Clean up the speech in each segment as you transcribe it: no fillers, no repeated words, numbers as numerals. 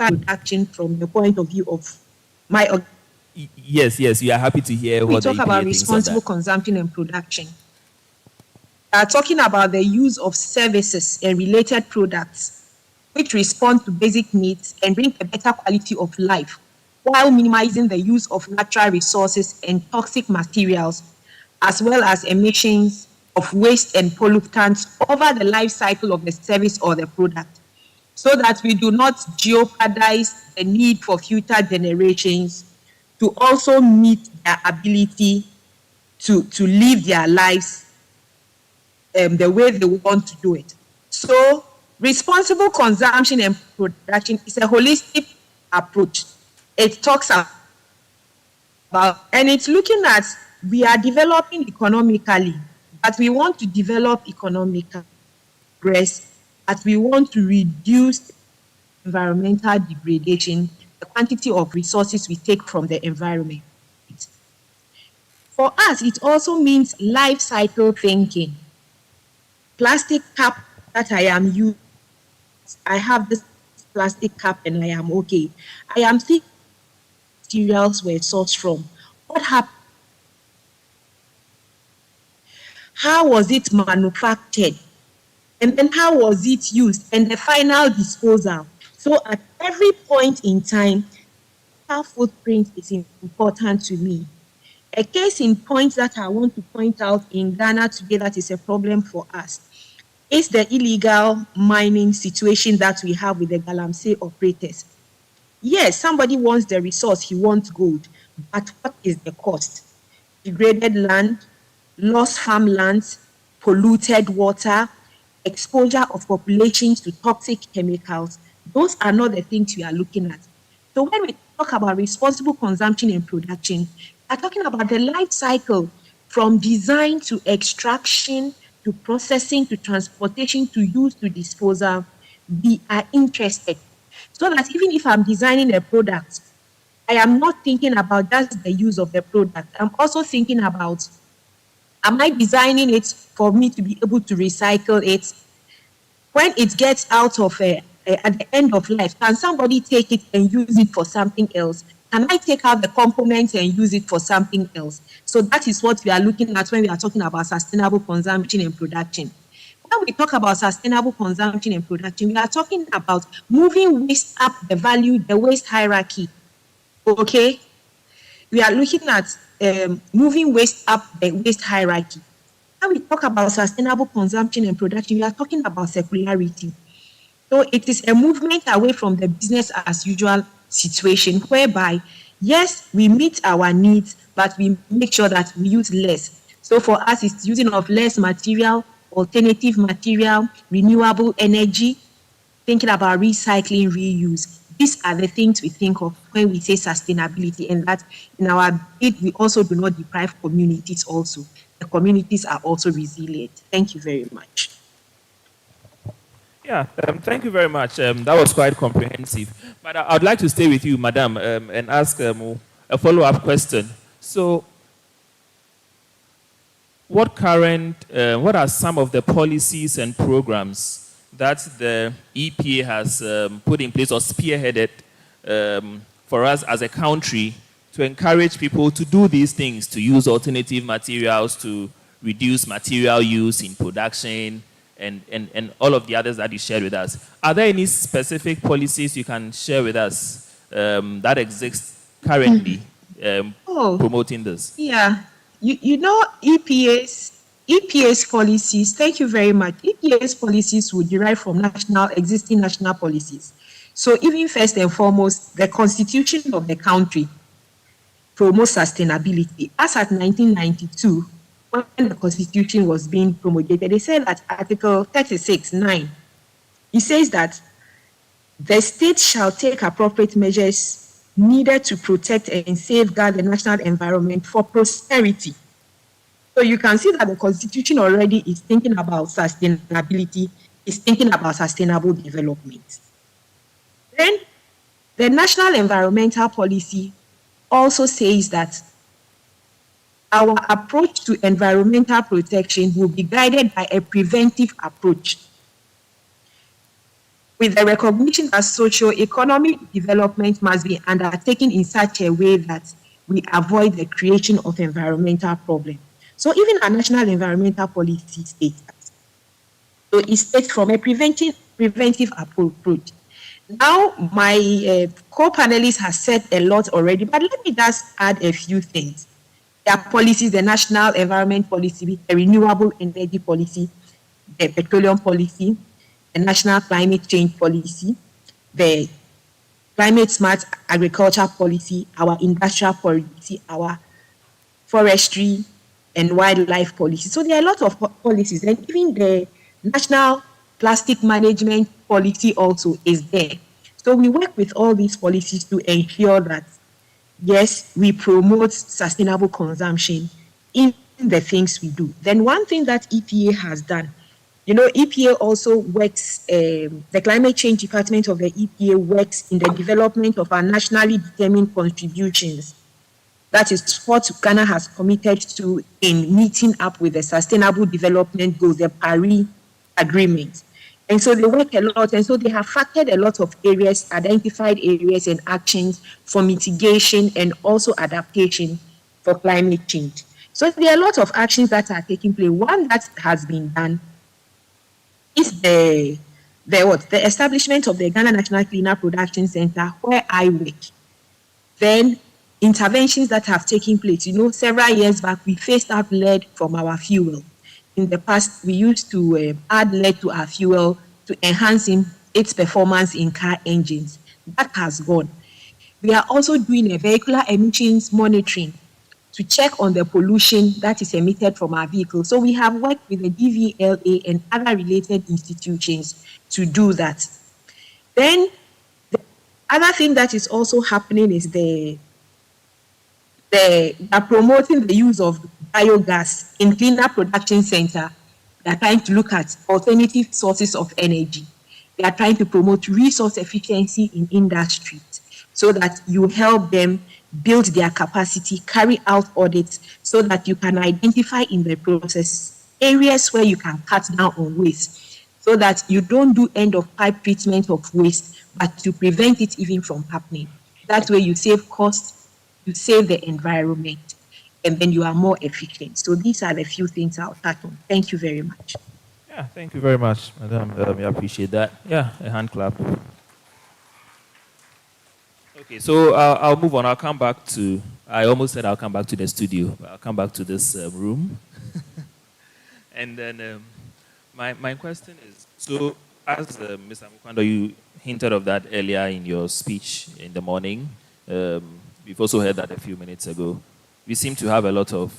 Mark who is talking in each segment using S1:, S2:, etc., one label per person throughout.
S1: production from the point of view of my
S2: Yes, we are happy to hear
S1: we
S2: what the
S1: talk about
S2: EPA thinks on
S1: responsible
S2: that.
S1: consumption and production. We are talking about the use of services and related products which respond to basic needs and bring a better quality of life while minimizing the use of natural resources and toxic materials, as well as emissions of waste and pollutants over the life cycle of the service or the product, so that we do not jeopardize the need for future generations to also meet their ability to live their lives the way they want to do it. So responsible consumption and production is a holistic approach. It talks about, and it's looking at, we are developing economically, but we want to develop economical progress, but we want to reduce environmental degradation, the quantity of resources we take from the environment. For us, it also means life cycle thinking. Plastic cup that I am using, I have this plastic cup and I am okay. I am thinking materials were sourced from. What happened? How was it manufactured? And then how was it used? And the final disposal. So at every point in time, our footprint is important to me. A case in point that I want to point out in Ghana today that is a problem for us is the illegal mining situation that we have with the Galamsey operators. Yes, somebody wants the resource, he wants gold, but what is the cost? Degraded land, lost farmlands, polluted water, exposure of populations to toxic chemicals. Those are not the things we are looking at. So when we talk about responsible consumption and production, we are talking about the life cycle from design to extraction to processing to transportation to use to disposal. We are interested. So that even if I'm designing a product, I am not thinking about just the use of the product. I'm also thinking about, am I designing it for me to be able to recycle it? When it gets out of at the end of life, can somebody take it and use it for something else? Can I take out the components and use it for something else? So that is what we are looking at when we are talking about sustainable consumption and production. When we talk about sustainable consumption and production, we are talking about moving waste up the value, the waste hierarchy. Okay? We are looking at moving waste up the waste hierarchy. When we talk about sustainable consumption and production, we are talking about circularity. So it is a movement away from the business as usual situation whereby, yes, we meet our needs, but we make sure that we use less. So for us, it's using of less material, alternative material, renewable energy, thinking about recycling, reuse. These are the things we think of when we say sustainability, and that in our bid, we also do not deprive communities also. The communities are also resilient. Thank you very much.
S2: Yeah, thank you very much. That was quite comprehensive. But I'd like to stay with you, Madam, and ask a follow-up question. So, what are some of the policies and programs that the EPA has put in place or spearheaded for us as a country to encourage people to do these things, to use alternative materials, to reduce material use in production, and all of the others that you shared with us? Are there any specific policies you can share with us that exist currently promoting this?
S1: Yeah. You know, EPA's policies, thank you very much. EPA's policies would derive from existing national policies. So even first and foremost, the constitution of the country promotes sustainability. As at 1992, when the constitution was being promulgated, they said that Article 36(9), it says that the state shall take appropriate measures needed to protect and safeguard the national environment for prosperity. So you can see that the Constitution already is thinking about sustainability, is thinking about sustainable development. Then the National Environmental Policy also says that our approach to environmental protection will be guided by a preventive approach. with the recognition that socio-economic development must be undertaken in such a way that we avoid the creation of environmental problems. So even our national environmental policy states that. So it states from a preventive approach. Now, my co-panelist has said a lot already, but let me just add a few things. There are policies, the National Environment Policy, the Renewable Energy Policy, the Petroleum Policy, the National Climate Change Policy, the Climate Smart Agriculture Policy, our Industrial Policy, our Forestry and Wildlife Policy. So there are a lot of policies, and even the National Plastic Management Policy also is there. So we work with all these policies to ensure that, yes, we promote sustainable consumption in the things we do. Then one thing that EPA has done, EPA also works, the Climate Change Department of the EPA works in the development of our nationally determined contributions. That is what Ghana has committed to in meeting up with the Sustainable Development Goals, the Paris Agreement. And so they work a lot, and so they have factored a lot of areas, identified areas and actions for mitigation and also adaptation for climate change. So there are a lot of actions that are taking place. One that has been done is the establishment of the Ghana National Cleaner Production Center, where I work. Then interventions that have taken place. Several years back, we phased out lead from our fuel. In the past, we used to add lead to our fuel to enhance its performance in car engines. That has gone. We are also doing a vehicular emissions monitoring to check on the pollution that is emitted from our vehicles. So we have worked with the DVLA and other related institutions to do that. Then the other thing that is also happening is they are promoting the use of biogas in cleaner production center. They are trying to look at alternative sources of energy. They are trying to promote resource efficiency in industries so that you help them build their capacity, carry out audits so that you can identify in the process areas where you can cut down on waste so that you don't do end of pipe treatment of waste, but to prevent it even from happening. That way you save costs, you save the environment, and then you are more efficient. So these are the few things I'll touch on. Thank you very much.
S2: Yeah, thank you very much, Madam. I appreciate that. Yeah, a hand clap. Okay, so I'll move on. I'll come back to, I almost said I'll come back to the studio. I'll come back to this room. And then my question is, so as Mr. Mukwando, you hinted of that earlier in your speech in the morning. We've also heard that a few minutes ago. We seem to have a lot of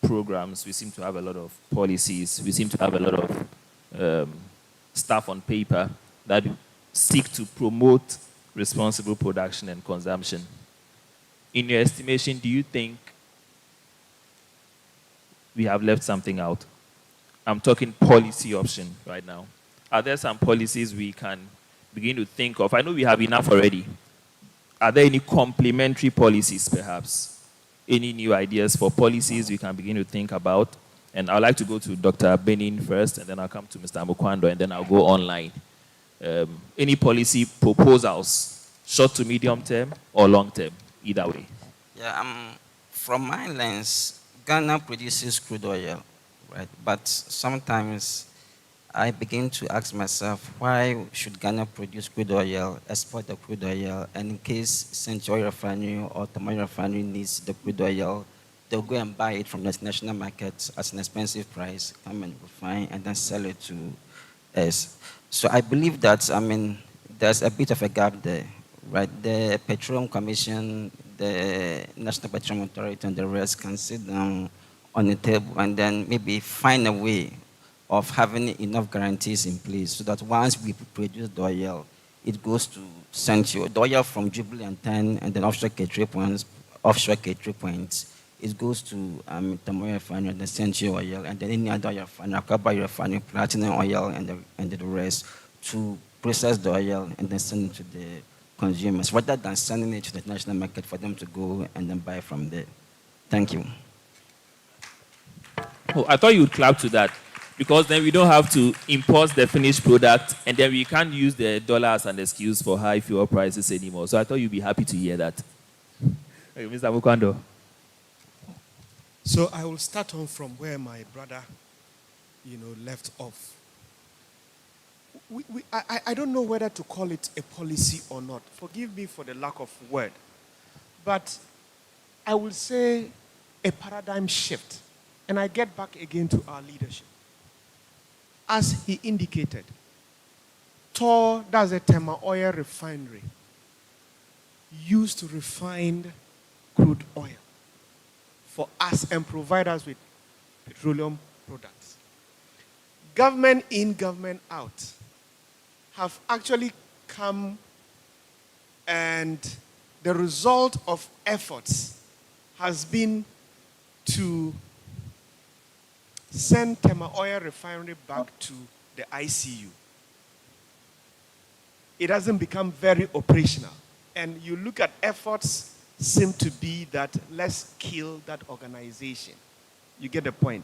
S2: programs. We seem to have a lot of policies. We seem to have a lot of stuff on paper that seek to promote responsible production and consumption. In your estimation, do you think we have left something out? I'm talking policy option right now. Are there some policies we can begin to think of? I know we have enough already. Are there any complementary policies, perhaps? Any new ideas for policies we can begin to think about? And I'd like to go to Dr. Benin first, and then I'll come to Mr. Mukwando, and then I'll go online. Any policy proposals, short to medium term or long term, either way?
S3: Yeah, from my lens, Ghana produces crude oil, right? But sometimes I begin to ask myself, why should Ghana produce crude oil, export the crude oil, and in case St. Oil Refinery or Tomoyo Refinery needs the crude oil, they'll go and buy it from the international market at an expensive price, come and refine, and then sell it to us. So I believe that, there's a bit of a gap there, right? The Petroleum Commission, the National Petroleum Authority, and the rest can sit down on the table and then maybe find a way of having enough guarantees in place so that once we produce the oil, it goes to Central. The oil from Jubilee and 10 and then offshore K3 points, it goes to Tomoyo Refinery and the Central oil, and then any other oil refinery, Akaba Refinery, Platinum oil, and the rest to process the oil and then send it to the consumers, rather than sending it to the national market for them to go and then buy from there. Thank you.
S2: Oh, I thought you would clap to that. because then we don't have to import the finished product, and then we can't use the dollar as an excuse for high fuel prices anymore. So I thought you'd be happy to hear that. Okay, Mr. Mukwando.
S4: So I will start on from where my brother, left off. I don't know whether to call it a policy or not. Forgive me for the lack of word. But I will say a paradigm shift. And I get back again to our leadership. As he indicated, TOR, that's a Tema oil refinery, used to refine crude oil for us and provide us with petroleum products. Government in, government out have actually come, and the result of efforts has been to send Tema Oil Refinery back to the ICU. It hasn't become very operational. And you look at efforts seem to be that let's kill that organization. You get the point.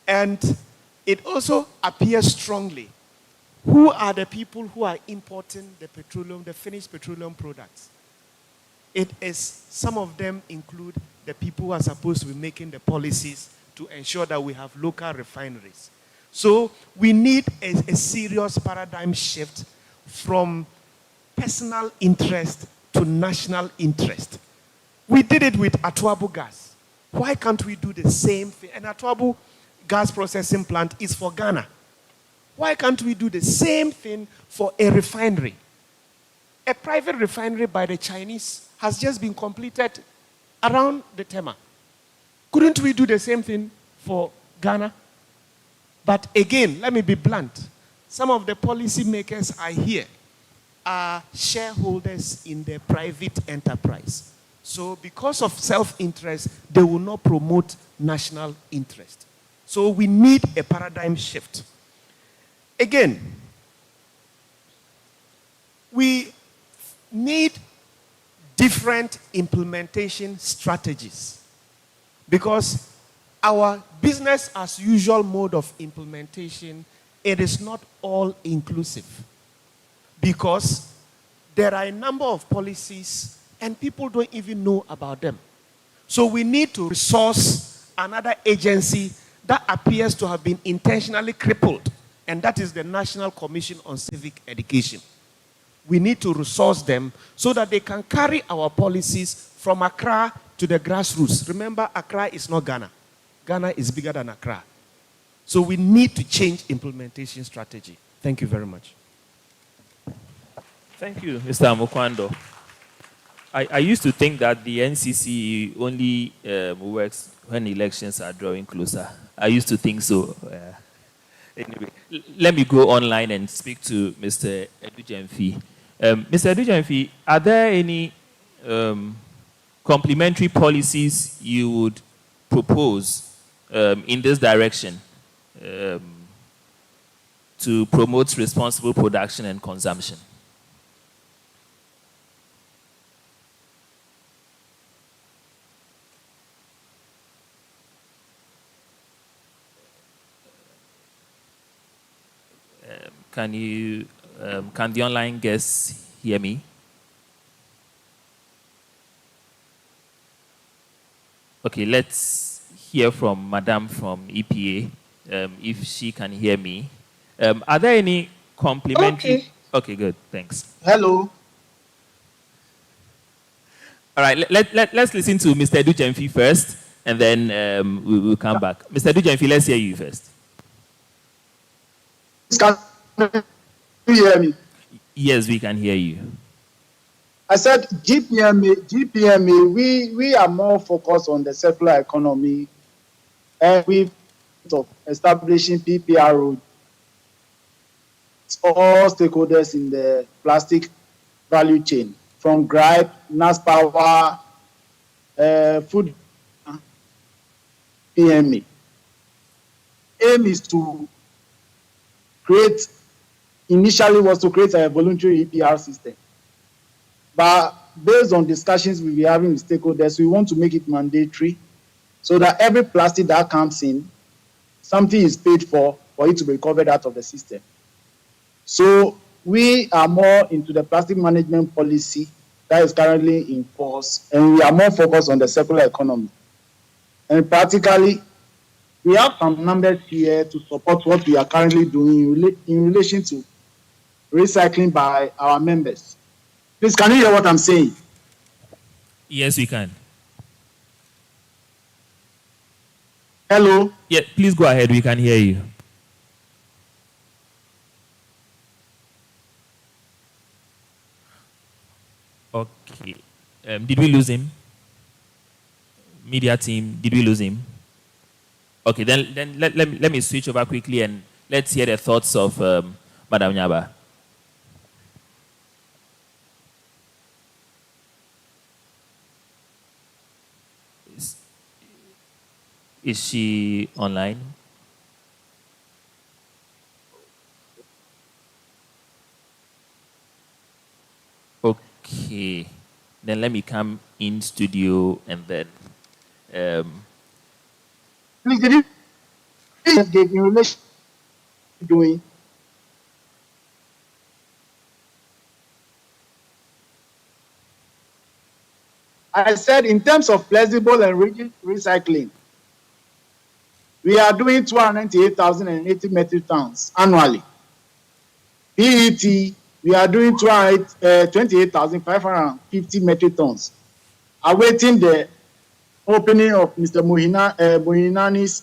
S4: And it also appears strongly who are the people who are importing the petroleum, the finished petroleum products. It is, some of them include the people who are supposed to be making the policies to ensure that we have local refineries. So we need a serious paradigm shift from personal interest to national interest. We did it with Atuabu gas. Why can't we do the same thing? And Atuabu gas processing plant is for Ghana. Why can't we do the same thing for a refinery? A private refinery by the Chinese has just been completed around the Tema. Couldn't we do the same thing for Ghana? But again, let me be blunt. Some of the policymakers I hear are shareholders in the private enterprise. So because of self-interest, they will not promote national interest. So we need a paradigm shift. Again, we need different implementation strategies because our business as usual mode of implementation, it is not all inclusive because there are a number of policies and people don't even know about them. So we need to resource another agency that appears to have been intentionally crippled, and that is the National Commission on Civic Education. We need to resource them so that they can carry our policies from Accra to the grassroots. Remember, Accra is not Ghana. Ghana is bigger than Accra. So we need to change implementation strategy. Thank you very much.
S2: Thank you, Mr. Mukwando. I used to think that the NCC only works when elections are drawing closer. I used to think so. Anyway, let me go online and speak to Mr. Edujemfi. Mr. Edujemfi, are there any complementary policies you would propose in this direction to promote responsible production and consumption? Can the online guests hear me? Okay, let's hear from Madame from EPA, if she can hear me. Are there any complementary?
S5: Okay.
S2: Okay, good, thanks.
S5: Hello.
S2: All right, let's listen to Mr. Edujemfi first, and then we'll come back. Mr. Edujemfi, let's hear you first.
S5: Can you hear me?
S2: Yes, we can hear you.
S5: I said GPMA, we are more focused on the circular economy, and we've establishing PPRO, all stakeholders in the plastic value chain, from gripe, NAS power, food, PMA. Aim is to create, initially was to create a voluntary EPR system. But based on discussions we'll be having with stakeholders, we want to make it mandatory so that every plastic that comes in, something is paid for for it to be recovered out of the system. So we are more into the plastic management policy that is currently in force, and we are more focused on the circular economy. And practically, we have some numbers here to support what we are currently doing in relation to recycling by our members. Please, can you hear what I'm saying?
S2: Yes, we can.
S5: Hello?
S2: Yeah, please go ahead. We can hear you. Okay. Did we lose him? Media team, did we lose him? Okay, then let me switch over quickly and let's hear the thoughts of Madam Nyaba. Is she online? Okay, then let me come in studio and then.
S5: Please, did you give in relation to doing? I said in terms of flexible and rigid recycling, we are doing 298,080 metric tons annually. PET, we are doing 28,550 metric tons. Awaiting the opening of Mr. Muhinani's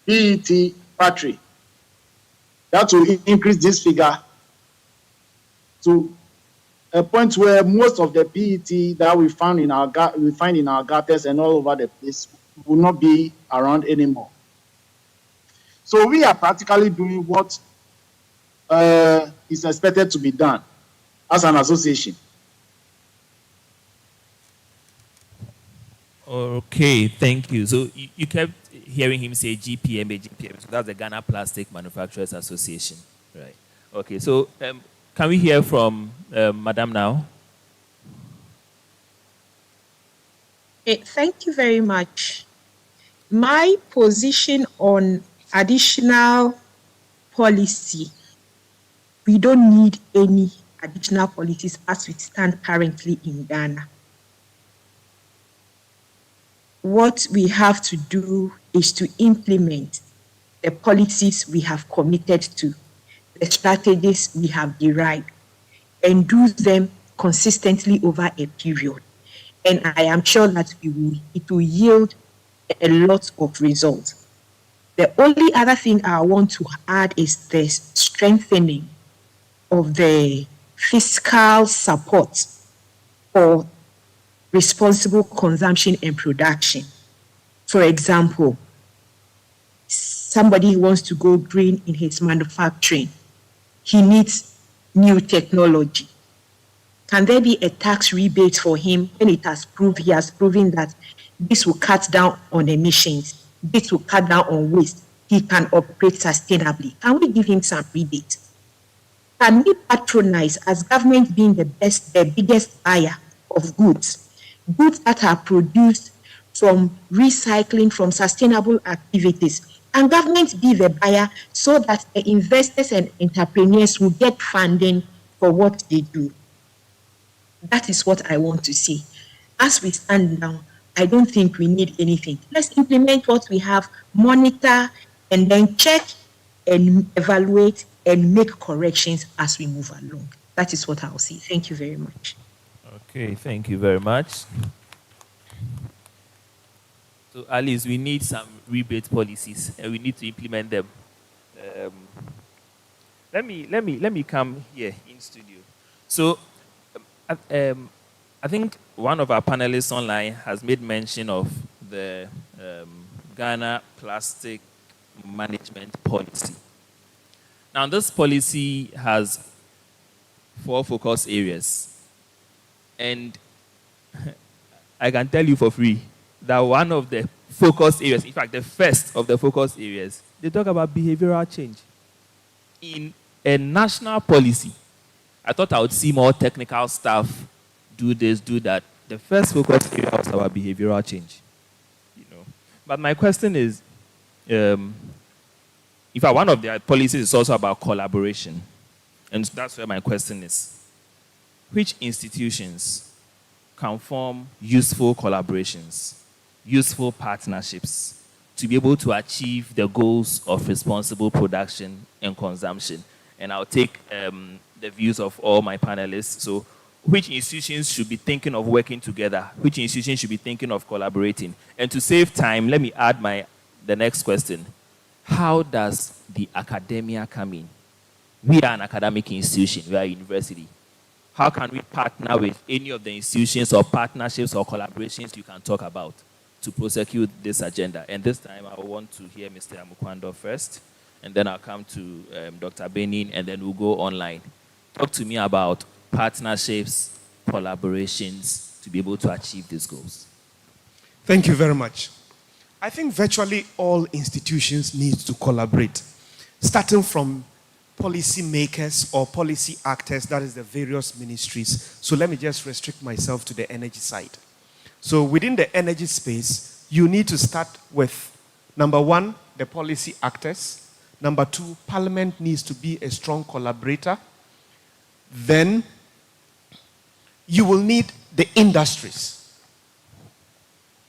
S5: PET factory. That will increase this figure to a point where most of the PET that we find in our gutters and all over the place will not be around anymore. So we are practically doing what is expected to be done as an association.
S2: Okay, thank you. So you kept hearing him say GPMA, GPMA. So that's the Ghana Plastic Manufacturers Association, right? Okay, so can we hear from Madam now?
S1: Thank you very much. My position on additional policy, we don't need any additional policies as we stand currently in Ghana. What we have to do is to implement the policies we have committed to, the strategies we have derived, and do them consistently over a period. And I am sure that it will yield a lot of results. The only other thing I want to add is the strengthening of the fiscal support for responsible consumption and production. For example, somebody who wants to go green in his manufacturing, he needs new technology. Can there be a tax rebate for him when he has proven that this will cut down on emissions, this will cut down on waste, he can operate sustainably? Can we give him some rebate? Can we patronize, as government being the biggest buyer of goods that are produced from recycling, from sustainable activities, and government be the buyer so that the investors and entrepreneurs will get funding for what they do? That is what I want to see. As we stand now, I don't think we need anything. Let's implement what we have, monitor, and then check and evaluate and make corrections as we move along. That is what I'll see. Thank you very much.
S2: Okay, thank you very much. So, Alice, we need some rebate policies, and we need to implement them. Let me come here in studio. So, I think one of our panelists online has made mention of the Ghana Plastic Management Policy. Now, this policy has 4 focus areas. And I can tell you for free that one of the focus areas, in fact, the first of the focus areas, they talk about behavioral change. In a national policy, I thought I would see more technical stuff, do this, do that. The first focus area was about behavioral change. But my question is, In fact, one of their policies is also about collaboration. And that's where my question is. Which institutions can form useful collaborations, useful partnerships to be able to achieve the goals of responsible production and consumption? And I'll take the views of all my panelists. So, which institutions should be thinking of working together? Which institutions should be thinking of collaborating? And to save time, let me add the next question. How does the academia come in? We are an academic institution, we are a university. How can we partner with any of the institutions or partnerships or collaborations you can talk about to prosecute this agenda? And this time I want to hear Mr. Amukwando first, and then I'll come to Dr. Benin, and then we'll go online. Talk to me about partnerships, collaborations to be able to achieve these goals.
S4: Thank you very much. I think virtually all institutions need to collaborate, starting from policy makers or policy actors, that is the various ministries. So let me just restrict myself to the energy side. So within the energy space, you need to start with, number one, the policy actors. Number two, Parliament needs to be a strong collaborator. Then you will need the industries.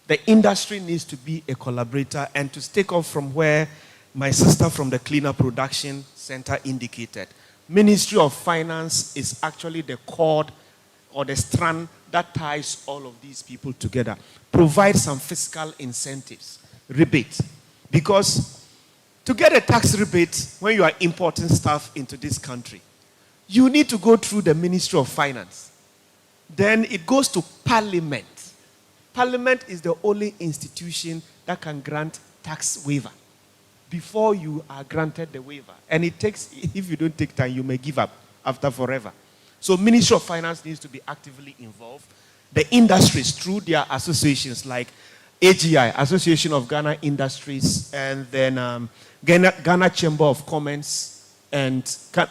S4: The industry needs to be a collaborator, and to take off from where my sister from the Cleaner Production Center indicated, Ministry of Finance is actually the cord or the strand that ties all of these people together. Provide some fiscal incentives, rebates. Because to get a tax rebate when you are importing stuff into this country, you need to go through the Ministry of Finance. Then it goes to Parliament. Parliament is the only institution that can grant tax waiver before you are granted the waiver. And it takes, if you don't take time, you may give up after forever. So Ministry of Finance needs to be actively involved. The industries, through their associations like AGI, Association of Ghana Industries, and then Ghana Chamber of Commerce and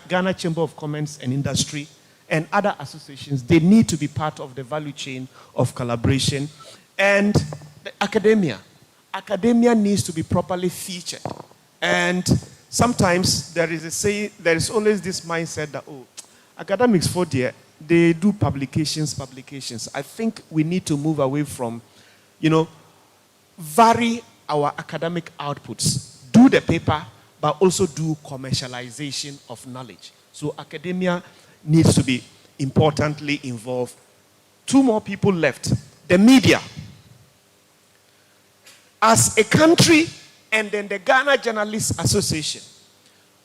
S4: Ghana Chamber of Commerce and Industry, and other associations, they need to be part of the value chain of collaboration. And the academia. Academia needs to be properly featured. And sometimes there is always this mindset that, oh, academics for there, they do publications. I think we need to move away from, vary our academic outputs. Do the paper, but also do commercialization of knowledge. So academia needs to be importantly involved. Two more people left. The media. As a country, and then the Ghana Journalists Association,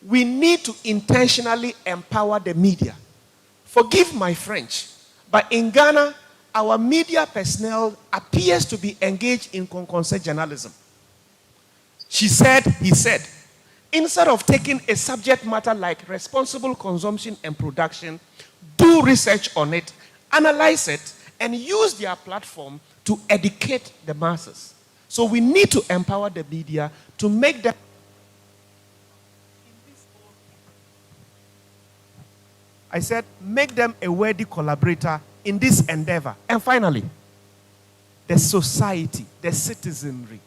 S4: we need to intentionally empower the media. Forgive my French, but in Ghana, our media personnel appears to be engaged in concert journalism. She said, he said, instead of taking a subject matter like responsible consumption and production, do research on it, analyze it, and use their platform to educate the masses. So we need to empower the media to make them make them a worthy collaborator in this endeavor. And finally, the society, the citizenry.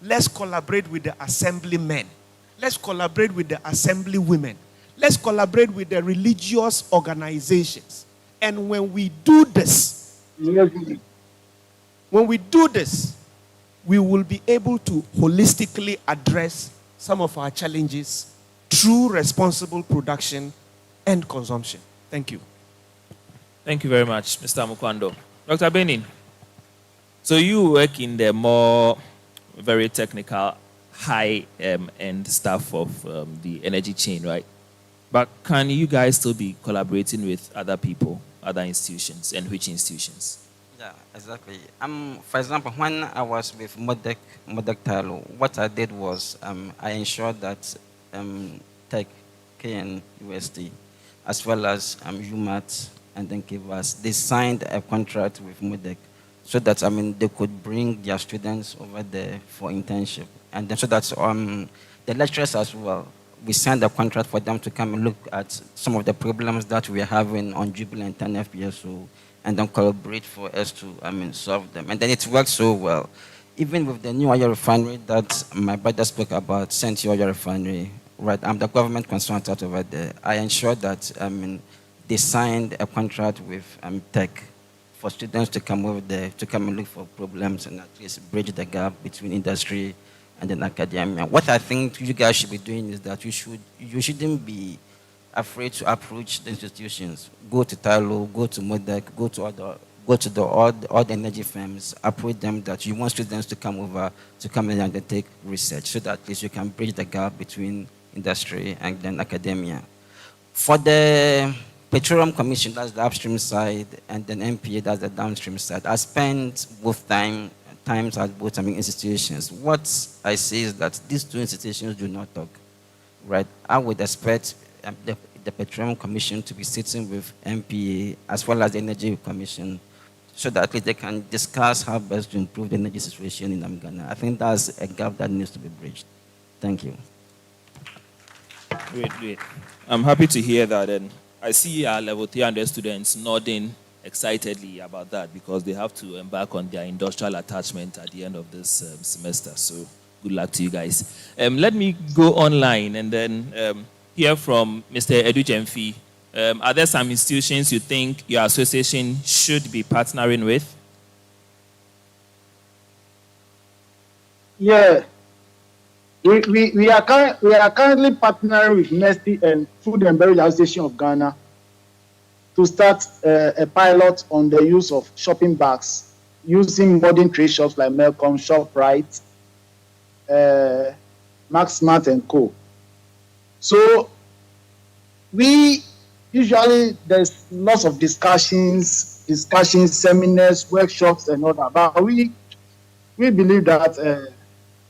S4: Let's collaborate with the assemblymen. Let's collaborate with the assemblywomen. Let's collaborate with the religious organizations. And when we do this, we will be able to holistically address some of our challenges through responsible production and consumption. Thank you.
S2: Thank you very much, Mr. Amukwando. Dr. Benin, so you work in the more very technical, high-end stuff of the energy chain, right? But can you guys still be collaborating with other people, other institutions, and which institutions?
S3: Yeah, exactly. For example, when I was with Modec Talo, what I did was I ensured that Tech, KN, USD, as well as UMAT and then KVAS, they signed a contract with Modec so that they could bring their students over there for internship, and then so that the lecturers as well, we signed a contract for them to come and look at some of the problems that we are having on Jubilant and FPSO, and then collaborate for us to solve them. And then it worked so well. Even with the new oil refinery that my brother spoke about, St. Oil Refinery, right? I'm the government consultant over there. I ensured that they signed a contract with tech for students to come over there to come and look for problems and at least bridge the gap between industry and then academia. What I think you guys should be doing is that you shouldn't be afraid to approach the institutions. Go to Tylo, go to Modec, go to all the energy firms, approach them that you want students to come over to come and undertake research so that at least you can bridge the gap between industry and then academia. For the Petroleum Commission, that's the upstream side, and then MPA, that's the downstream side. I spent both times at both institutions. What I say is that these two institutions do not talk, right? I would expect the Petroleum Commission to be sitting with MPA as well as the Energy Commission so that at least they can discuss how best to improve the energy situation in Ghana. I think that's a gap that needs to be bridged. Thank you.
S2: Great. I'm happy to hear that. And I see our level 300 students nodding excitedly about that because they have to embark on their industrial attachment at the end of this semester. So good luck to you guys. Let me go online and then hear from Mr. Edu Jemfi. Are there some institutions you think your association should be partnering with?
S5: Yeah. We are currently partnering with Nestle and Food and Beverage Association of Ghana to start a pilot on the use of shopping bags using modern trade shops like Melcom, ShopRite, Max Smart and Co. So we usually there's lots of discussions, seminars, workshops, and all that. But we believe that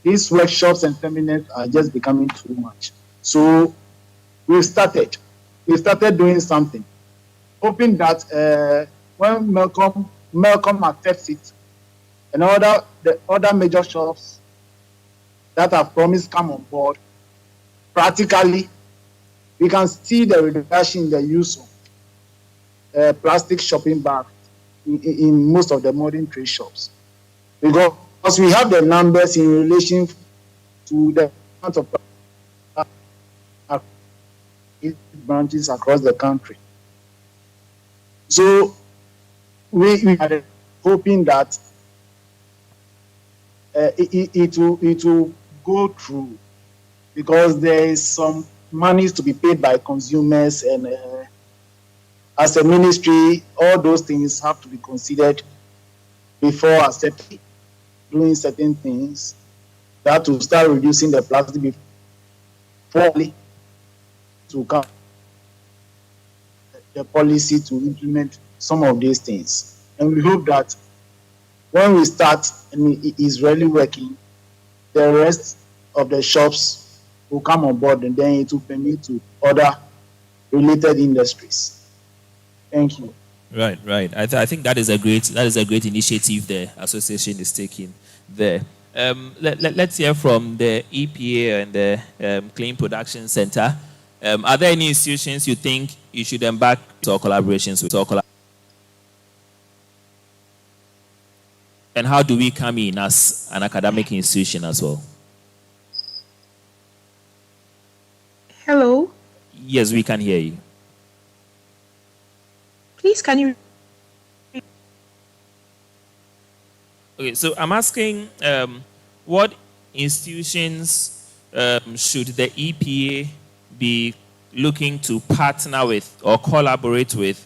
S5: these workshops and seminars are just becoming too much. So we started doing something, hoping that when Malcolm accepts it, and the other major shops that have promised come on board, practically, we can see the reduction in the use of plastic shopping bags in most of the modern trade shops. Because we have the numbers in relation to the amount of branches across the country. So we are hoping that it will go through because there is some monies to be paid by consumers, and as a ministry, all those things have to be considered before accepting doing certain things. That will start reducing the plastic before to come the policy to implement some of these things. And we hope that when we start and it is really working, the rest of the shops will come on board, and then it will permit to other related industries. Thank you.
S2: Right. I think that is a great initiative the association is taking there. Let's hear from the EPA and the Clean Production Center. Are there any institutions you think you should embark or collaborations with? And how do we come in as an academic institution as well?
S1: Hello.
S2: Yes, we can hear you.
S1: Please, can you?
S2: Okay, so I'm asking what institutions should the EPA be looking to partner with or collaborate with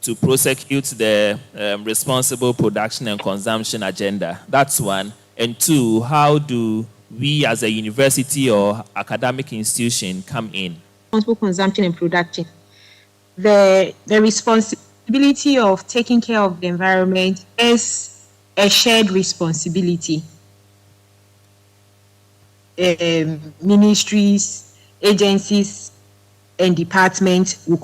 S2: to prosecute the responsible production and consumption agenda? That's one. And two, how do we as a university or academic institution come in?
S1: Responsible consumption and production. The responsibility of taking care of the environment is a shared responsibility. Ministries, agencies, and departments will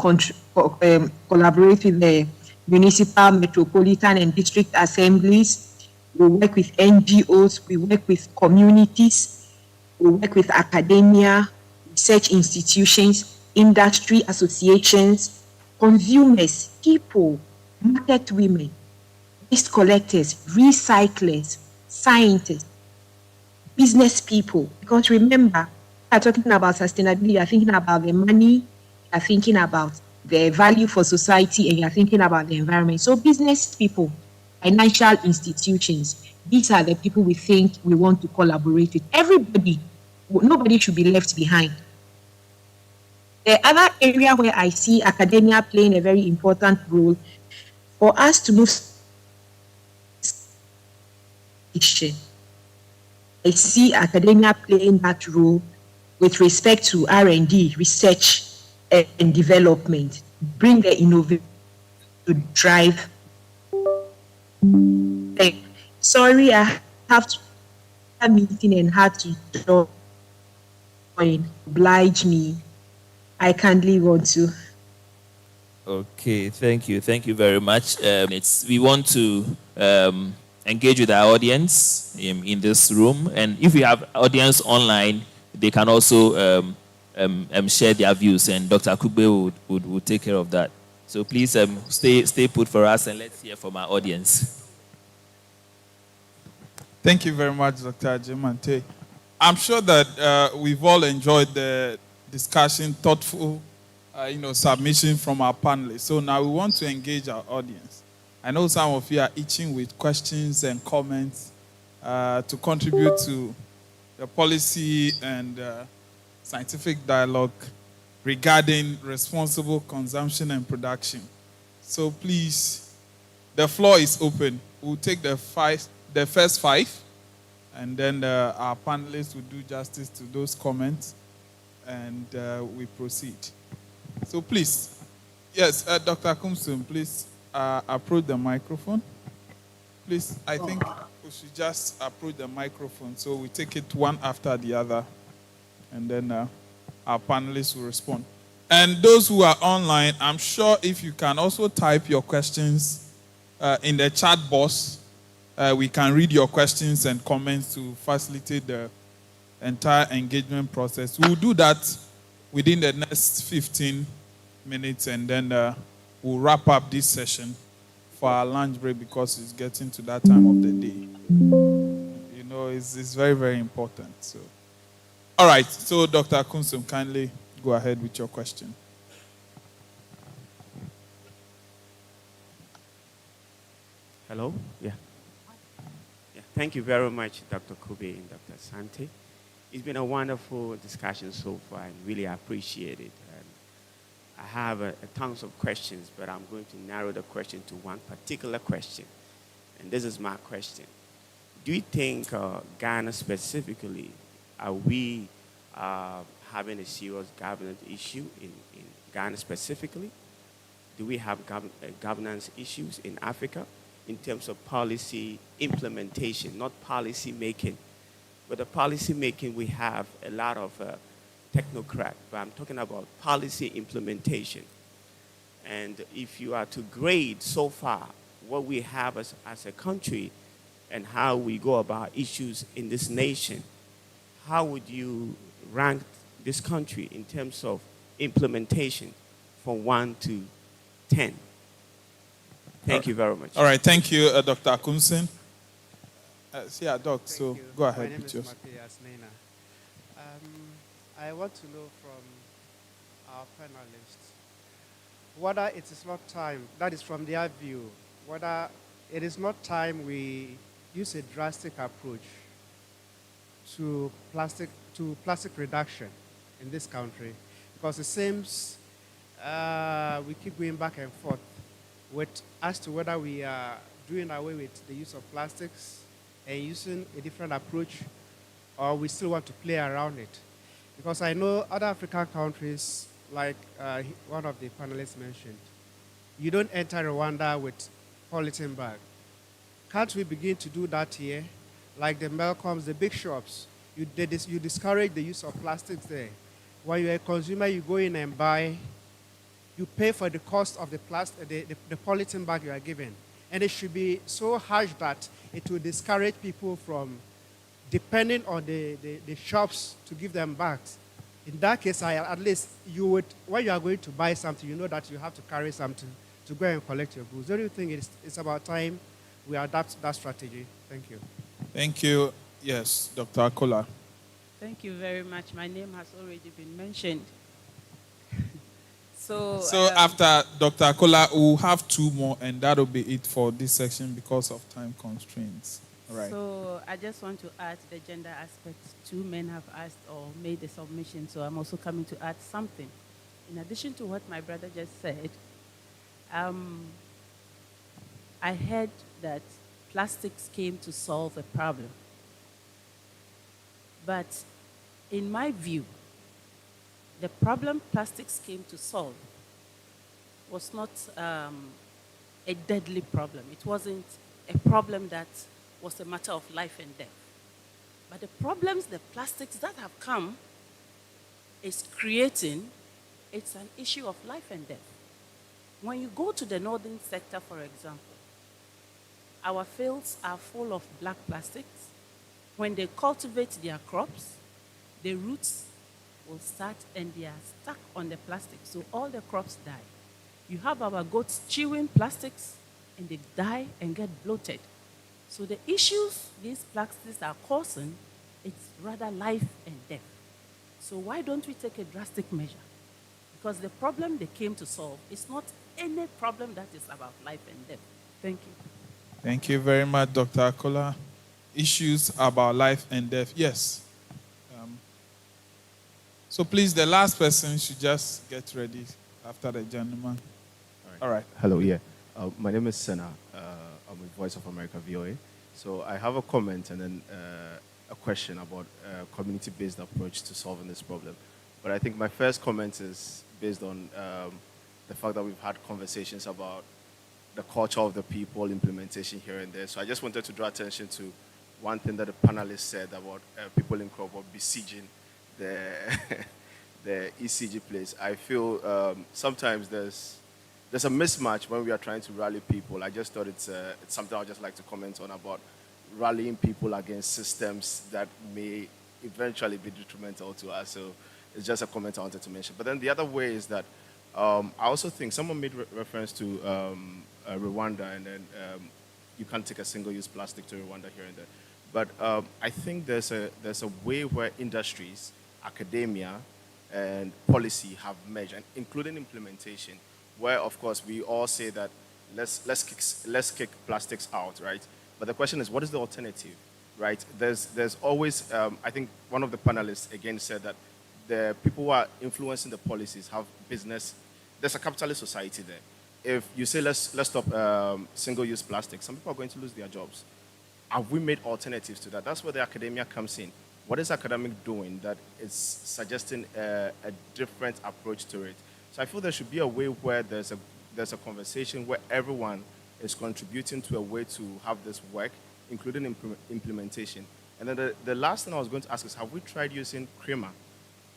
S1: collaborate with the municipal, metropolitan, and district assemblies. We work with NGOs, we work with communities, we work with academia, research institutions, industry associations, consumers, people, market women, waste collectors, recyclers, scientists, business people. Because remember, are talking about sustainability, you are thinking about the money, you are thinking about the value for society, and you are thinking about the environment. So business people, financial institutions, these are the people we think we want to collaborate with. Everybody, nobody should be left behind. The other area where I see academia playing a very important role for us to move, I see academia playing that role with respect to R&D, research and development, bring the innovation to drive. Sorry, I have to have a meeting and had to join. Oblige me. I kindly want to.
S2: Okay, thank you. Thank you very much. We want to engage with our audience in this room. And if we have audience online, they can also share their views. And Dr. Kugbe would take care of that. So please stay put for us and let's hear from our audience.
S6: Thank you very much, Dr. Jemante. I'm sure that we've all enjoyed the discussion, thoughtful submission from our panelists. So now we want to engage our audience. I know some of you are itching with questions and comments to contribute to the policy and scientific dialogue regarding responsible consumption and production. So please, the floor is open. We'll take the first five, and then our panelists will do justice to those comments, and we proceed. So please, yes, Dr. Kumsum, please approach the microphone. Please, I think we should just approach the microphone so we take it one after the other, and then our panelists will respond. And those who are online, I'm sure if you can also type your questions in the chat box, we can read your questions and comments to facilitate the entire engagement process. We'll do that within the next 15 minutes, and then we'll wrap up this session for our lunch break because it's getting to that time of the day. You know, it's very, very important. So, all right. So, Dr. Kunsum, kindly go ahead with your question.
S7: Hello? Yeah. Thank you very much, Dr. Kube and Dr. Sante. It's been a wonderful discussion so far, and really appreciate it. I have tons of questions, but I'm going to narrow the question to one particular question. And this is my question. Do you think Ghana specifically, are we having a serious governance issue in Ghana specifically? Do we have governance issues in Africa in terms of policy implementation, not policy making? But the policy making, we have a lot of technocrat, but I'm talking about policy implementation. And if you are to grade so far what we have as a country and how we go about issues in this nation, how would you rank this country in terms of implementation from 1 to 10? Thank you very much.
S6: All right, thank you, Dr. Akunsin. Doc, so go ahead with yours.
S8: I want to know from our panelists whether it is not time, that is from their view, whether it is not time we use a drastic approach to plastic reduction in this country, because it seems we keep going back and forth as to whether we are doing away with the use of plastics and using a different approach, or we still want to play around it. Because I know other African countries, like one of the panelists mentioned, you don't enter Rwanda with polythene bag. Can't we begin to do that here? Like the Malcolms, the big shops, you discourage the use of plastics there. When you're a consumer, you go in and buy, you pay for the cost of the polythene bag you are given. And it should be so harsh that it will discourage people from depending on the shops to give them bags. In that case, at least you would, when you are going to buy something, you know that you have to carry something to go and collect your goods. Don't you think it's about time we adapt that strategy? Thank you.
S6: Thank you. Yes, Dr. Akola.
S9: Thank you very much. My name has already been mentioned. So,
S6: So after Dr. Akola, we'll have two more, and that'll be it for this section because of time constraints. All right.
S9: So I just want to add the gender aspect. Two men have asked or made a submission, so I'm also coming to add something. In addition to what my brother just said, I heard that plastics came to solve a problem. But in my view, the problem plastics came to solve was not a deadly problem. It wasn't a problem that was a matter of life and death. But the problems, the plastics that have come is creating, it's an issue of life and death. When you go to the northern sector, for example, our fields are full of black plastics. When they cultivate their crops, the roots will start and they are stuck on the plastic, so all the crops die. You have our goats chewing plastics and they die and get bloated. So the issues these plastics are causing, it's rather life and death. So why don't we take a drastic measure? Because the problem they came to solve is not any problem that is about life and death. Thank you.
S6: Thank you very much, Dr. Akola. Issues about life and death. Yes. So please, the last person should just get ready after the gentleman. All right.
S10: Hello, yeah. My name is Senna. I'm with Voice of America, VOA. So I have a comment and then a question about a community-based approach to solving this problem. But I think my first comment is based on the fact that we've had conversations about the culture of the people, implementation here and there. So I just wanted to draw attention to one thing that the panelists said about people in Crawford besieging the, the ECG place. I feel sometimes there's a mismatch when we are trying to rally people. I just thought it's something I'd just like to comment on about rallying people against systems that may eventually be detrimental to us. So it's just a comment I wanted to mention. But then the other way is that I also think someone made reference to Rwanda, and then you can't take a single-use plastic to Rwanda here and there. But I think there's a way where industries, academia, and policy have merged, and including implementation, where of course we all say that let's kick plastics out, right? But the question is, what is the alternative, right? There's always I think one of the panelists again said that the people who are influencing the policies have business. There's a capitalist society there. If you say let's stop single-use plastic, some people are going to lose their jobs. Have we made alternatives to that? That's where the academia comes in. What is academic doing that is suggesting a different approach to it? So I feel there should be a way where there's a conversation where everyone is contributing to a way to have this work, including implementation. And then the last thing I was going to ask is, have we tried using CREMA,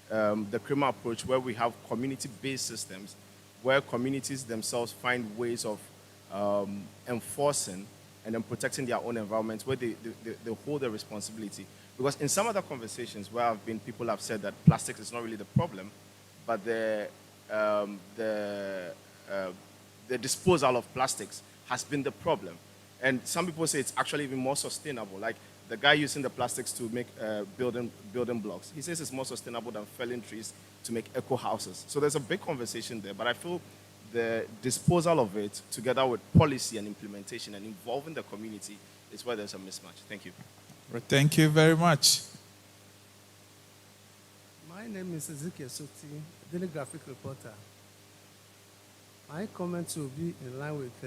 S10: the CREMA approach, where we have community-based systems, where communities themselves find ways of enforcing and then protecting their own environment, where they hold the responsibility. Because in some other conversations where I've been, people have said that plastics is not really the problem, but the disposal of plastics has been the problem. And some people say it's actually even more sustainable. Like the guy using the plastics to make building blocks, he says it's more sustainable than felling trees to make eco houses. So there's a big conversation there, but I feel the disposal of it, together with policy and implementation and involving the community, is where there's a mismatch. Thank you.
S6: Well, thank you very much.
S8: My name is Ezekiel Suti, daily graphic reporter. My comments will be in line with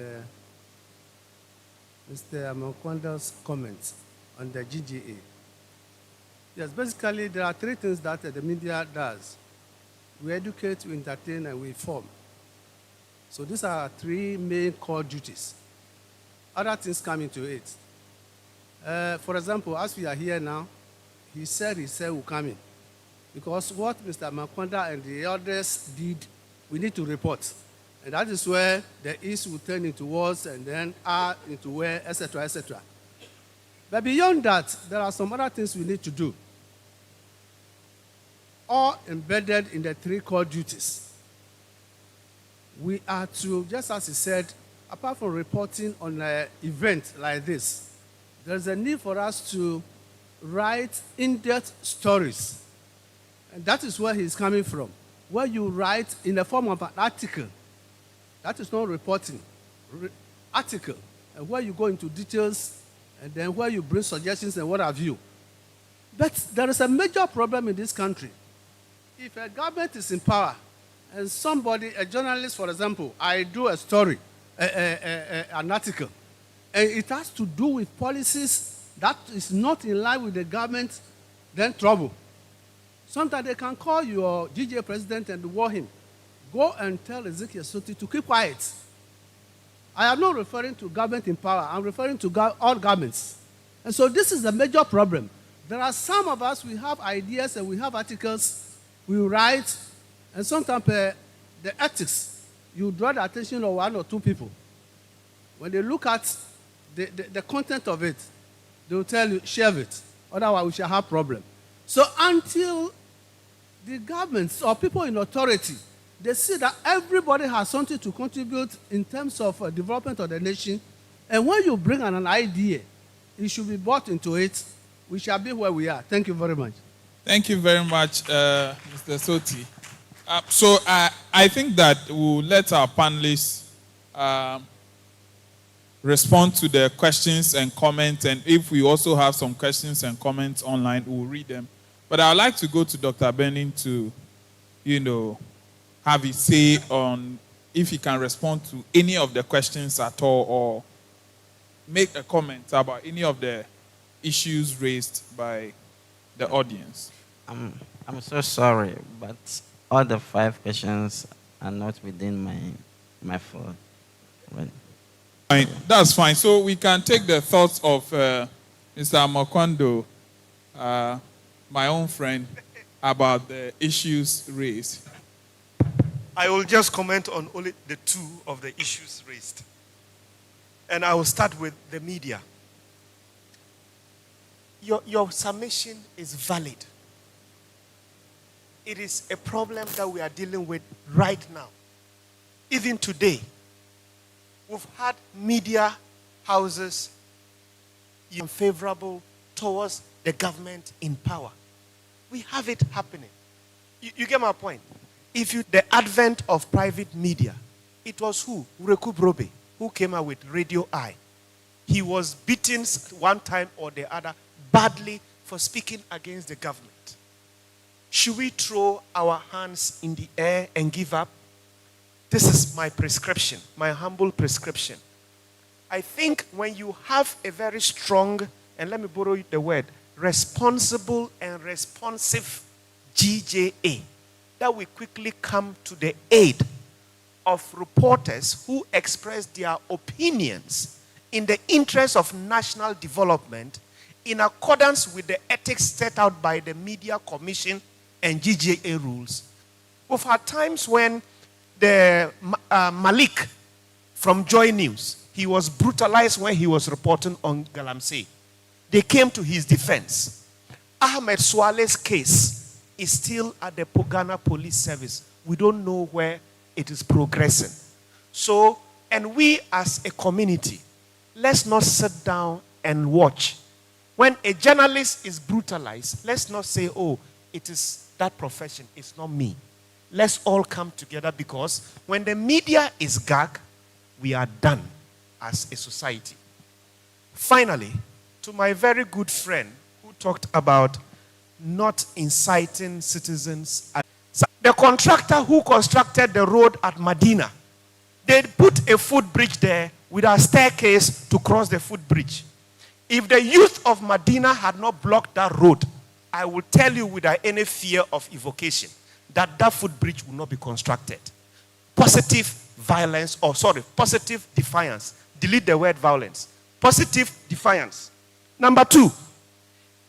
S8: Mr. Amakwanda's comments on the GGA. Yes, basically there are three things that the media does. We educate, we entertain, and we inform. So these are three main core duties. Other things come into it. For example, as we are here now, he said will come in. Because what Mr. Makwanda and the others did, we need to report. And that is where the East will turn into was, and then R into where, etc., etc. But beyond that, there are some other things we need to do, all embedded in the three core duties. We are to, just as he said, apart from reporting on an event like this, there's a need for us to write in-depth stories. And that is where he's coming from. Where you write in the form of an article. That is not reporting. Article. And where you go into details, and then where you bring suggestions and what have you. But there is a major problem in this country. If a government is in power, and somebody, a journalist, for example, I do a story, an article, and it has to do with policies that is not in line with the government, then trouble. Sometimes they can call your GJ president and warn him. Go and tell Ezekiel Soti to keep quiet. I am not referring to government in power. I'm referring to all governments. And so this is a major problem. There are some of us, we have ideas and we have articles, we write, and sometimes the ethics, you draw the attention of one or two people. When they look at the content of it, they will tell you, share it. Otherwise, we shall have problem. So until the governments or people in authority, they see that everybody has something to contribute in terms of development of the nation, and when you bring an idea, it should be brought into it, we shall be where we are. Thank you very much.
S6: Thank you very much, Mr. Soti. So I think that we'll let our panelists respond to the questions and comments, and if we also have some questions and comments online, we'll read them. But I'd like to go to Dr. Benning to, have his say on if he can respond to any of the questions at all or make a comment about any of the issues raised by the audience.
S3: I'm so sorry, but all the 5 questions are not within my field. Right.
S6: Fine. That's fine. So we can take the thoughts of Mr. Mokwando, my own friend, about the issues raised.
S4: I will just comment on only the 2 of the issues raised. And I will start with the media. Your submission is valid. It is a problem that we are dealing with right now. Even today, we've had media houses unfavorable towards the government in power. We have it happening. You get my point? The advent of private media, it was who? Ureku Brobe, who came out with Radio Eye. He was beaten one time or the other badly for speaking against the government. Should we throw our hands in the air and give up? This is my prescription, my humble prescription. I think when you have a very strong, and let me borrow the word, responsible and responsive GJA, that we quickly come to the aid of reporters who express their opinions in the interest of national development in accordance with the ethics set out by the Media Commission and GJA rules. We've had times when the Malik from Joy News, he was brutalized when he was reporting on Galamsey. They came to his defense. Ahmed Swale's case is still at the Ghana Police Service. We don't know where it is progressing. So, and we as a community, let's not sit down and watch. When a journalist is brutalized, let's not say, oh, it is that profession, it's not me. Let's all come together, because when the media is gag, we are done as a society. Finally, to my very good friend who talked about not inciting citizens. The contractor who constructed the road at Medina, they put a footbridge there with a staircase to cross the footbridge. If the youth of Medina had not blocked that road, I will tell you without any fear of evocation that that footbridge will not be constructed. Positive defiance. Delete the word violence. Positive defiance. Number 2,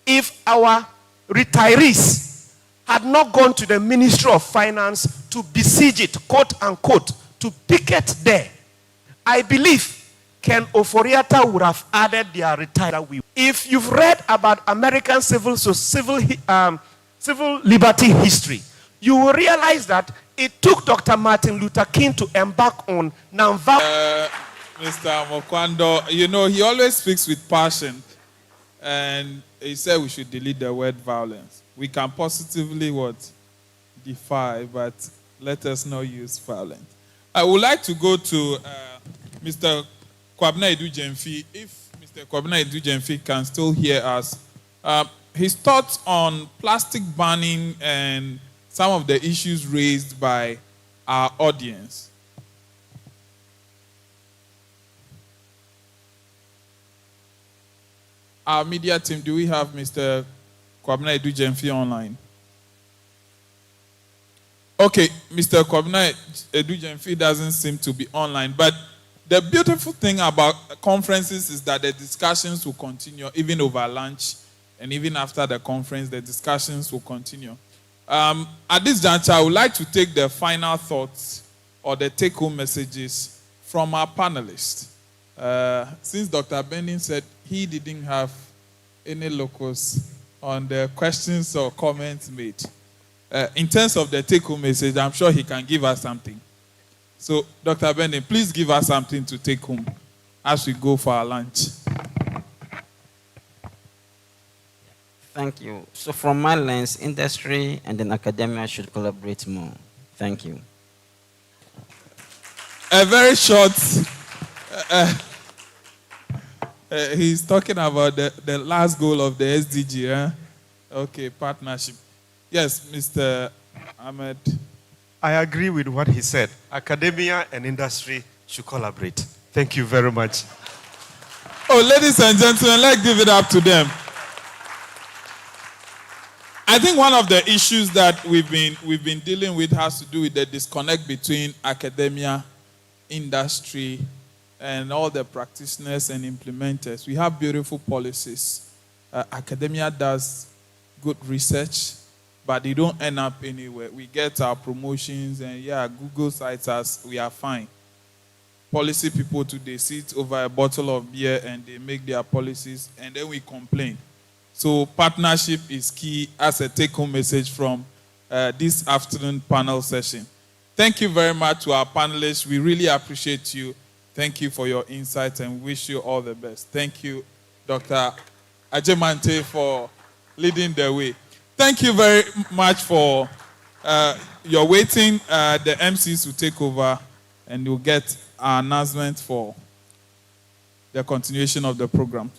S4: if our retirees had not gone to the Ministry of Finance to besiege it, quote unquote, to picket there, I believe Ken Oforiatta would have added their retirement. If you've read about American civil liberty history, you will realize that it took Dr. Martin Luther King to embark on nonviolence.
S6: Mr. Mokwando, he always speaks with passion. and he said we should delete the word violence. We can positively what? Defy, but let us not use violence. I would like to go to Mr. Kwabena Edu-Jemfi. If Mr. Kwabena Edu-Jemfi can still hear us, his thoughts on plastic banning and some of the issues raised by our audience. Our media team, do we have Mr. Kwabena Edu-Jemfi online? Okay, Mr. Kwabena Edu-Jemfi doesn't seem to be online, but the beautiful thing about conferences is that the discussions will continue even over lunch, and even after the conference, the discussions will continue. At this juncture, I would like to take the final thoughts or the take-home messages from our panelists. Since Dr. Bending said he didn't have any locus on the questions or comments made, in terms of the take-home message, I'm sure he can give us something. So, Dr. Bending, please give us something to take home as we go for our lunch.
S3: Thank you. So from my lens, industry and then academia should collaborate more. Thank you.
S6: A very short, he's talking about the last goal of the SDG, eh? Okay, partnership. Yes, Mr. Ahmed.
S11: I agree with what he said. Academia and industry should collaborate. Thank you very much.
S6: Oh, ladies and gentlemen, let's give it up to them. I think one of the issues that we've been dealing with has to do with the disconnect between academia, industry, and all the practitioners and implementers. We have beautiful policies. Academia does good research, but they don't end up anywhere. We get our promotions and Google cites us, we are fine. Policy people today sit over a bottle of beer and they make their policies and then we complain. So partnership is key as a take-home message from this afternoon panel session. Thank you very much to our panelists. We really appreciate you. Thank you for your insights and wish you all the best. Thank you, Dr. Ajemante, for leading the way. Thank you very much for your waiting. The MCs will take over and you'll get our announcement for the continuation of the program.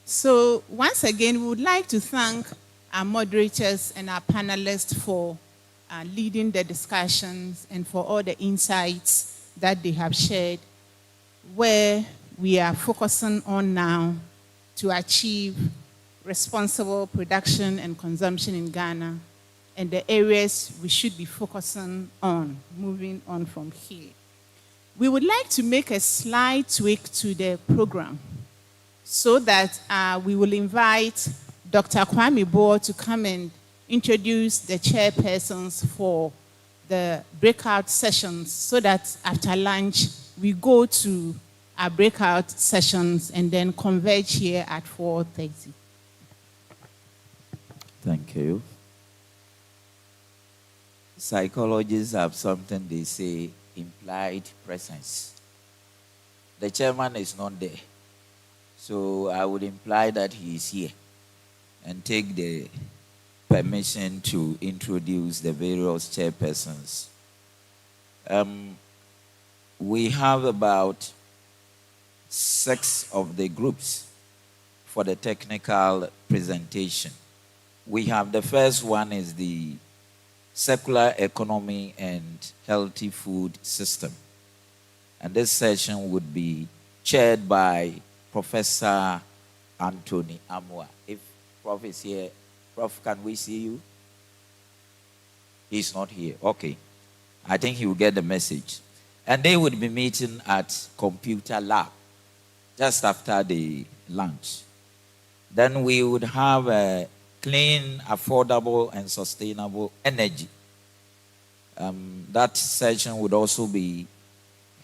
S12: So once again, we would like to thank our moderators and our panelists for leading the discussions and for all the insights that they have shared, where we are focusing on now to achieve responsible production and consumption in Ghana, and the areas we should be focusing on, moving on from here. We would like to make a slight tweak to the program, so that we will invite Dr. Kwame Boer to come and introduce the chairpersons for the breakout sessions, so that after lunch we go to our breakout sessions and then converge here at 4:30.
S13: Thank you. Psychologists have something they say, implied presence. The chairman is not there. So I would imply that he is here and take the permission to introduce the various chairpersons. We have about 6 of the groups for the technical presentation. We have the first one is the circular economy and healthy food system. And this session would be chaired by Professor Anthony Amwa. If Prof is here, Prof, can we see you? He's not here. Okay. I think he will get the message. And they would be meeting at computer lab just after the lunch. Then we would have clean, affordable, and sustainable energy. That session would also be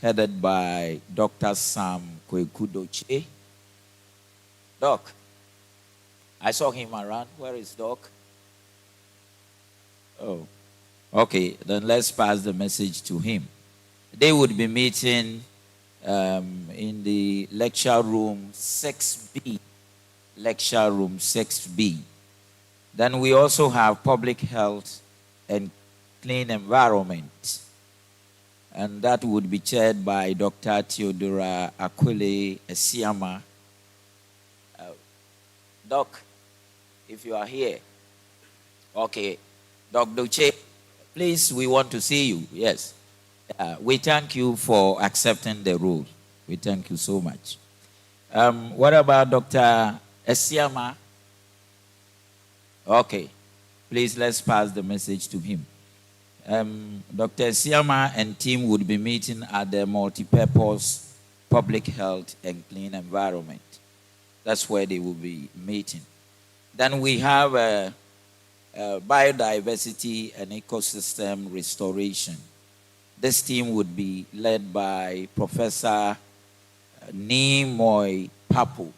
S13: headed by Dr. Sam Kwekudoche. Doc, I saw him around. Where is Doc? Oh, okay. Then let's pass the message to him. They would be meeting in the lecture room 6B. Lecture room 6B. Then we also have public health and clean environment. And that would be chaired by Dr. Theodora Aquile Esiama. Doc, if you are here. Okay. Dr. Doche, please, we want to see you. Yes. We thank you for accepting the role. We thank you so much. What about Dr. Esiama? Okay. Please, let's pass the message to him. Dr. Esiama and team would be meeting at the multi-purpose public health and clean environment. That's where they will be meeting. Then we have biodiversity and ecosystem restoration. This team would be led by Professor Nimoy Papu.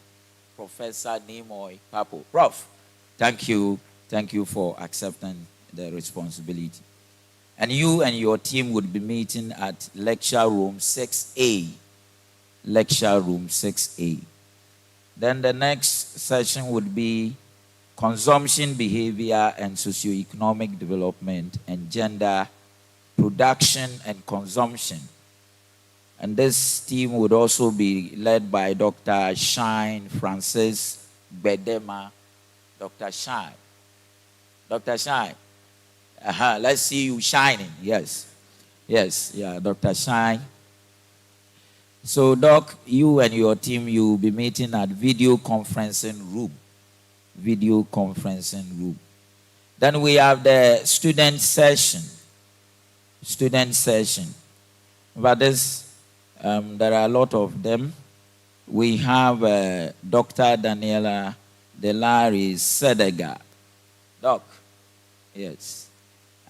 S13: Professor Nimoy Papu. Prof, thank you. Thank you for accepting the responsibility. And you and your team would be meeting at lecture room 6A. Lecture room 6A. Then the next session would be consumption behavior and socioeconomic development and gender production and consumption. And this team would also be led by Dr. Shine Francis Bedema. Dr. Shine. Dr. Shine. Let's see you shining. Yes. Yes. Yeah, Dr. Shine. So, Doc, you and your team, you will be meeting at video conferencing room. Video conferencing room. Then we have the student session. Student session. But this, there are a lot of them. We have Dr. Daniela Delari Sedega. Doc, yes.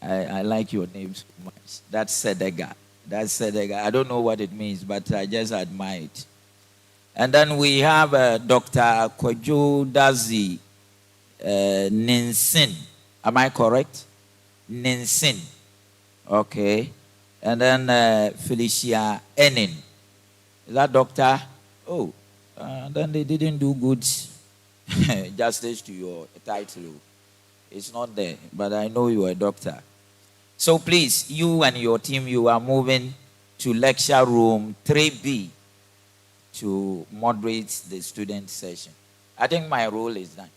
S13: I like your name so much. That's Sedega. That's Sedega. I don't know what it means, but I just admire it. And then we have Dr. Kojo Dazi Ninsin. Am I correct? Ninsin. Okay. And then Felicia Enin. Is that doctor? Oh, then they didn't do good justice to your title. It's not there, but I know you are a doctor. So please, you and your team, you are moving to lecture room 3B to moderate the student session. I think my role is done.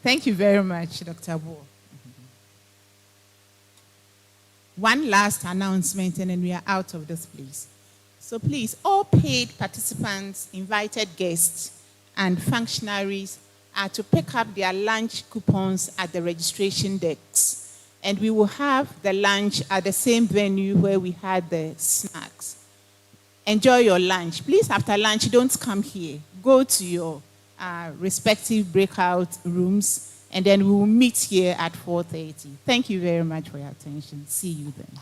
S12: Thank you very much, Dr. Bo. One last announcement, and then we are out of this place. So please, all paid participants, invited guests, and functionaries are to pick up their lunch coupons at the registration desks. And we will have the lunch at the same venue where we had the snacks. Enjoy your lunch. Please, after lunch, don't come here. Go to your respective breakout rooms, and then we will meet here at 4:30. Thank you very much for your attention. See you then.